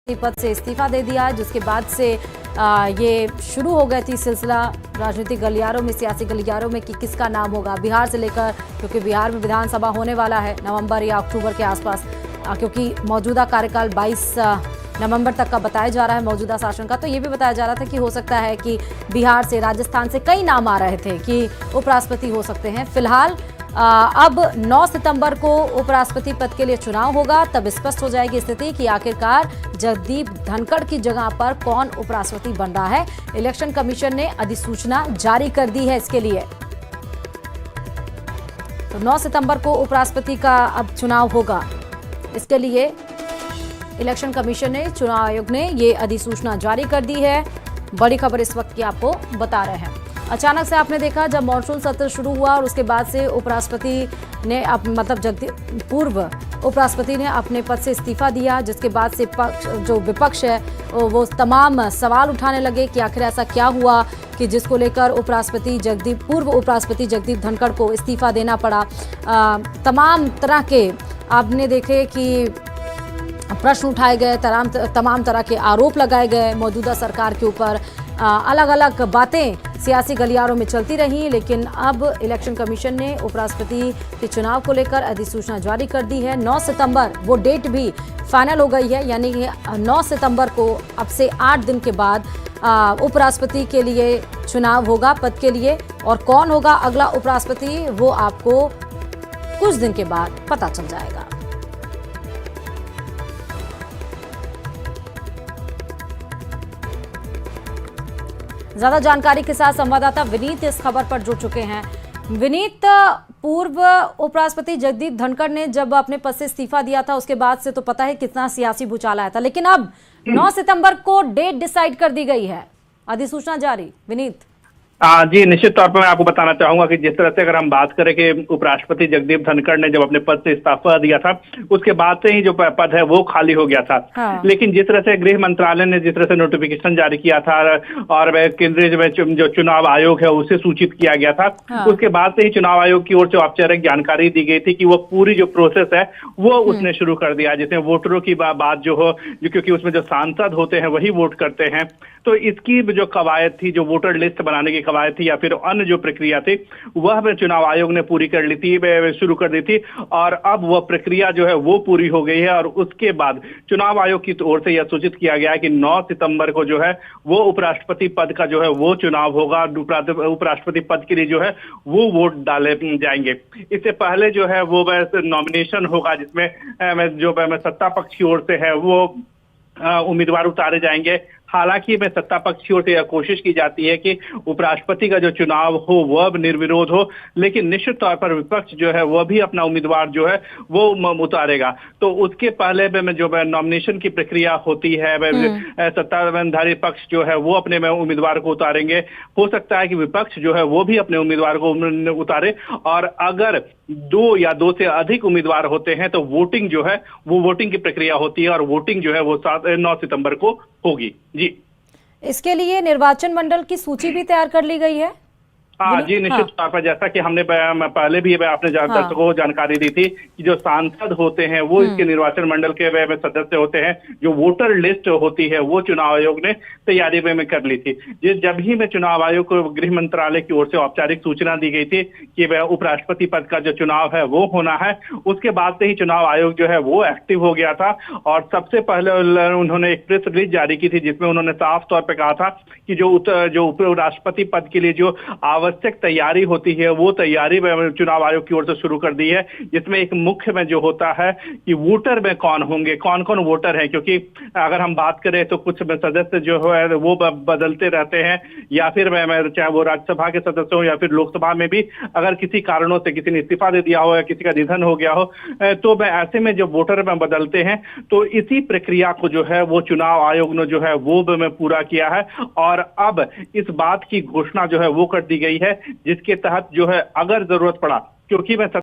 पद से इस्तीफा दे दिया, जिसके बाद से ये शुरू हो गई थी सिलसिला राजनीतिक गलियारों में, सियासी गलियारों में कि किसका नाम होगा बिहार से लेकर, क्योंकि बिहार में विधानसभा होने वाला है नवंबर या अक्टूबर के आसपास, क्योंकि मौजूदा कार्यकाल 22 नवंबर तक का बताया जा रहा है मौजूदा शासन का। तो ये भी बताया जा रहा था कि हो सकता है कि बिहार से, राजस्थान से कई नाम आ रहे थे कि उपराष्ट्रपति हो सकते हैं। फिलहाल अब 9 सितंबर को उपराष्ट्रपति पद के लिए चुनाव होगा, तब स्पष्ट हो जाएगी स्थिति कि आखिरकार जगदीप धनखड़ की जगह पर कौन उपराष्ट्रपति बन रहा है। इलेक्शन कमीशन ने अधिसूचना जारी कर दी है इसके लिए। तो 9 सितंबर को उपराष्ट्रपति का अब चुनाव होगा, इसके लिए इलेक्शन कमीशन ने, चुनाव आयोग ने ये अधिसूचना जारी कर दी है। बड़ी खबर इस वक्त की आपको बता रहे हैं। अचानक से आपने देखा जब मॉनसून सत्र शुरू हुआ और उसके बाद से उपराष्ट्रपति ने पूर्व उपराष्ट्रपति ने अपने पद से इस्तीफा दिया, जिसके बाद से जो विपक्ष है वो तमाम सवाल उठाने लगे कि आखिर ऐसा क्या हुआ कि जिसको लेकर पूर्व उपराष्ट्रपति जगदीप धनखड़ को इस्तीफा देना पड़ा। तमाम तरह के आपने देखे कि प्रश्न उठाए गए, तमाम तरह के आरोप लगाए गए मौजूदा सरकार के ऊपर। अलग अलग बातें सियासी गलियारों में चलती रही, लेकिन अब इलेक्शन कमीशन ने उपराष्ट्रपति के चुनाव को लेकर अधिसूचना जारी कर दी है। 9 सितंबर वो डेट भी फाइनल हो गई है, यानी कि 9 सितंबर को अब से 8 दिन के बाद उपराष्ट्रपति के लिए चुनाव होगा पद के लिए, और कौन होगा अगला उपराष्ट्रपति वो आपको कुछ दिन के बाद पता चल जाएगा। ज्यादा जानकारी के साथ संवाददाता विनीत इस खबर पर जुड़ चुके हैं। विनीत, पूर्व उपराष्ट्रपति जगदीप धनखड़ ने जब अपने पद से इस्तीफा दिया था उसके बाद से तो पता है कितना सियासी भूचाल आया था, लेकिन अब 9 सितंबर को डेट डिसाइड कर दी गई है, अधिसूचना जारी। विनीत जी, निश्चित तौर पर मैं आपको बताना चाहूंगा कि जिस तरह से अगर हम बात करें कि उपराष्ट्रपति जगदीप धनखड़ ने जब अपने पद से इस्तीफा दिया था उसके बाद से ही जो पद है वो खाली हो गया था। हाँ। लेकिन जिस तरह से गृह मंत्रालय ने जिस तरह से नोटिफिकेशन जारी किया था और केंद्रीय जो चुनाव आयोग है उसे सूचित किया गया था। हाँ। उसके बाद से ही चुनाव आयोग की ओर से औपचारिक जानकारी दी गई थी कि वो पूरी जो प्रोसेस है वो उसने शुरू कर दिया, जिसमें वोटरों की बात जो हो, क्योंकि उसमें जो सांसद होते हैं वही वोट करते हैं, तो इसकी जो कवायद थी, जो वोटर लिस्ट बनाने की कवायद थी या फिर अन्य जो प्रक्रिया थी वह चुनाव आयोग ने पूरी कर ली थी, शुरू कर दी थी, और अब वह प्रक्रिया जो है वो पूरी हो गई है। और उसके बाद चुनाव आयोग की ओर से यह सूचित किया गया है कि 9 सितंबर को जो है वो उपराष्ट्रपति पद का जो है वो चुनाव होगा। उपराष्ट्रपति पद के लिए जो है वो वोट डाले जाएंगे। इससे पहले जो है वो नॉमिनेशन होगा, जिसमें जो सत्ता पक्ष की ओर से है वो उम्मीदवार उतारे जाएंगे। हालांकि में सत्ता पक्ष की ओर से यह कोशिश की जाती है कि उपराष्ट्रपति का जो चुनाव हो वह निर्विरोध हो, लेकिन निश्चित तौर पर विपक्ष जो है वह भी अपना उम्मीदवार जो है वो उतारेगा। तो उसके पहले में जो नॉमिनेशन की प्रक्रिया होती है, सत्ताधारी पक्ष जो है वो अपने में उम्मीदवार को उतारेंगे। हो सकता है कि विपक्ष जो है वो भी अपने उम्मीदवार को उतारे, और अगर 2 या 2 से अधिक उम्मीदवार होते हैं तो वोटिंग जो है वो वोटिंग की प्रक्रिया होती है, और वोटिंग जो है वो 9 सितंबर को होगी। जी, इसके लिए निर्वाचन मंडल की सूची भी तैयार कर ली गई है। हाँ जी, निश्चित तौर पर जैसा कि हमने पहले भी आपने दर्शकों को जानकारी दी थी कि जो सांसद होते हैं वो इसके निर्वाचन मंडल के सदस्य होते हैं। जो वोटर लिस्ट होती है वो चुनाव आयोग ने तैयारी में कर ली थी। जब ही में चुनाव आयोग को गृह मंत्रालय की ओर से औपचारिक सूचना दी गई थी कि वह उपराष्ट्रपति पद का जो चुनाव है वो होना है, उसके बाद से ही चुनाव आयोग जो है वो एक्टिव हो गया था। और सबसे पहले उन्होंने एक प्रेस रिलीज जारी की थी जिसमें उन्होंने साफ तौर पर कहा था कि जो उपराष्ट्रपति पद के लिए जो आवश्यक तैयारी होती है वो तैयारी चुनाव आयोग की ओर से शुरू कर दी है, जिसमें एक मुख्य में जो होता है कि वोटर में कौन होंगे, कौन कौन वोटर हैं, क्योंकि अगर हम बात करें तो कुछ सदस्य जो है वो बदलते रहते हैं, या फिर चाहे वो राज्यसभा के सदस्य हो या फिर लोकसभा में भी अगर किसी कारणों से किसी ने इस्तीफा दे दिया हो या किसी का निधन हो गया हो, तो ऐसे में जो वोटर में बदलते हैं, तो इसी प्रक्रिया को जो है वो चुनाव आयोग ने जो है वो पूरा किया है। और अब इस बात की घोषणा जो है वो कर दी गई है, जिसके तहत जो है अगर जरूरत पड़ा, क्योंकि मैं